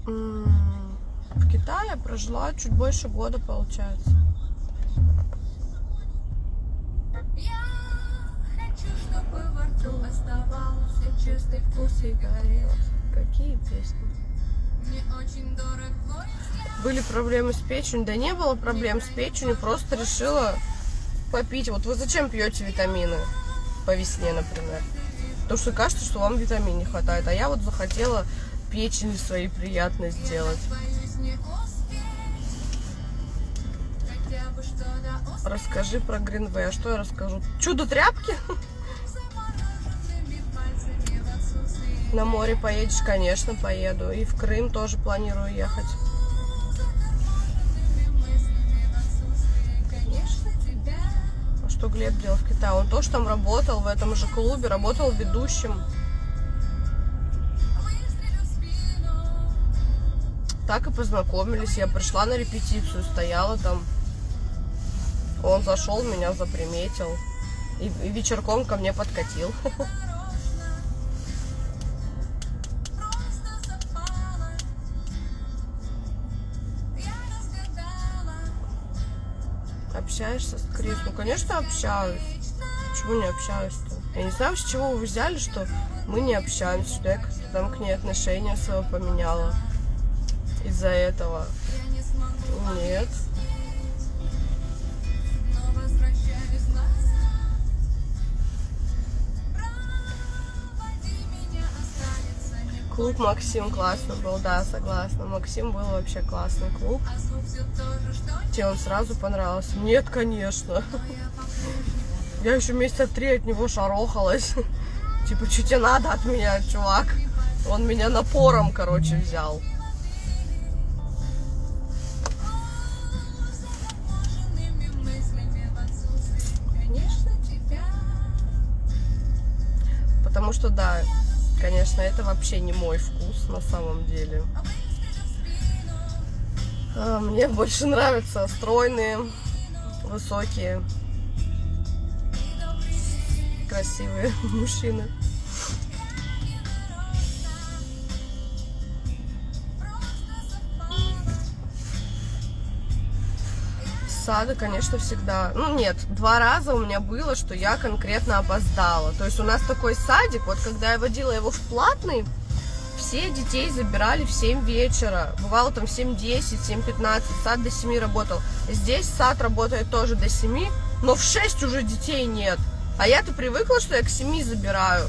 В Китае прожила чуть больше года, получается. Я хочу, чтобы во рту оставался чистый вкус сигарет. Какие песни? Мне очень дорог твой взгляд. Были проблемы с печенью? Да не было проблем с печенью, просто решила попить. Вот вы зачем пьете витамины по весне, например? Потому что кажется, что вам витамин не хватает. А я вот захотела печени своей приятно сделать. Боюсь не успеть. Хотя бы что-то успеть. Расскажи про Гринвей. А что я расскажу? Чудо-тряпки? Замороженными пальцами в отсутствии. На море поедешь? Конечно, поеду. И в Крым тоже планирую ехать. Замороженными мыслями в отсутствии. Конечно, тебя. А что Глеб делал в Китае? Он тоже там работал, в этом же клубе, работал ведущим. Выстрелю в спину. Так и познакомились. Я пришла на репетицию, стояла там. Он зашел, меня заприметил. И вечерком ко мне подкатил. Просто совпало. Я разгадала. Общаешься с Крис? Ну, конечно, общаюсь. Почему не общаюсь-то? Я не знаю, с чего вы взяли, что мы не общаемся, что я как-то там к ней отношение свое поменяла из-за этого. Я не смогу. Нет. Но возвращаюсь назад. Проводи меня, останется не Клуб Максим классно был, да, согласна. Максим был вообще классный клуб. а звук все тоже, что Тебе он сразу понравился? Нет, конечно. я по-прежнему. Я еще месяца 3 от него шарохалась. Типа, что тебе надо от меня, чувак? Он меня напором, короче, взял. Замороженными мыслями в отсутствии. Конечно, тебя. Потому что, да, конечно, это вообще не мой вкус на самом деле. Выстрелю в спину. Мне больше нравятся стройные, высокие, красивые мужчины. С сада, конечно, всегда. Ну, нет, 2 раза у меня было, что я конкретно опоздала. То есть у нас такой садик, вот когда я водила его в платный, все детей забирали в 7 вечера. Бывало там в 7:10, 7:15. Сад до 7 работал. Здесь сад работает тоже до 7, но в 6 уже детей нет. А я-то привыкла, что я к 7 забираю.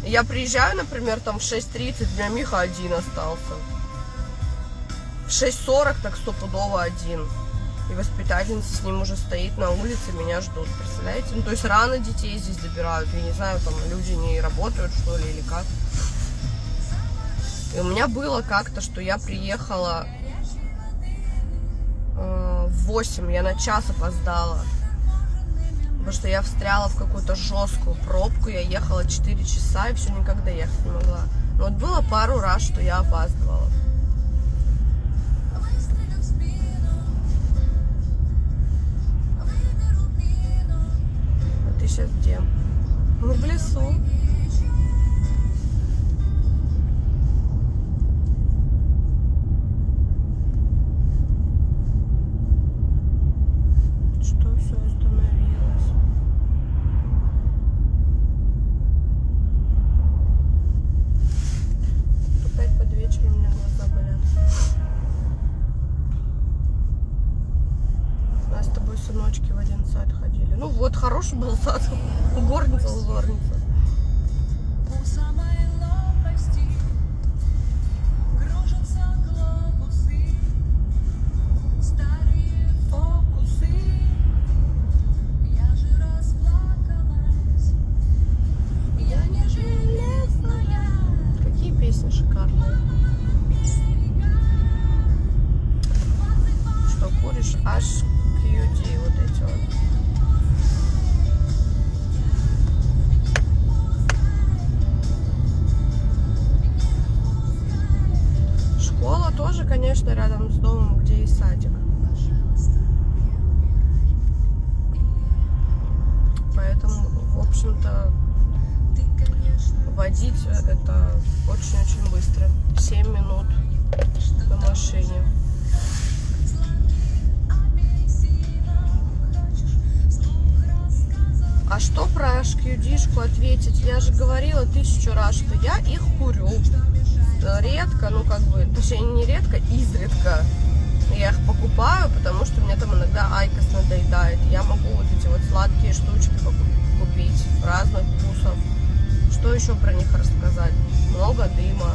Я приезжаю, например, там в 6:30, у меня Миха один остался. В 6:40 так стопудово один. И воспитательница с ним уже стоит на улице, меня ждут, представляете? Ну, то есть рано детей здесь забирают. Я не знаю, там люди не работают, что ли, или как. И у меня было как-то, что я приехала в 8, я на час опоздала. Потому что я встряла в какую-то жесткую пробку, я ехала 4 часа и все никак доехать не могла. Но вот было пару раз, что я опаздывала. Выстрелю в спину. Выберу мину. А ты сейчас где? Ну, в лесу. Что все остановилось? Опять под вечер у меня глаза болят. У нас с тобой сыночки в один сад ходили. Ну вот, хороший был сад. Горница, узорница. У самой лопасти кружатся глобусы, старые фокусы. Я же расплакалась, я не железная. Какие песни шикарные. Что куришь? HQD, вот эти вот. Школа тоже, конечно, рядом с домом, где и садик. Поэтому, в общем-то, Ты, конечно, водить это очень-очень быстро. 7 минут. на машине. А что про HQD-шку ответить? Я же говорила 1000 раз, что я их курю. Редко, ну как бы, точнее не редко, изредка. Я их покупаю, потому что мне там иногда айкос надоедает. Я могу вот эти вот сладкие штучки купить разных вкусов. Что еще про них рассказать? Много дыма,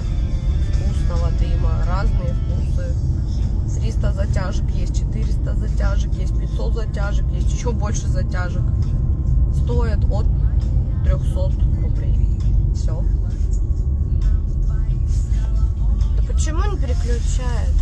вкусного дыма, разные вкусы. 300 затяжек есть, 400 затяжек есть, 500 затяжек есть, еще больше затяжек. Стоят от 300 рублей. Все. Да почему не переключает?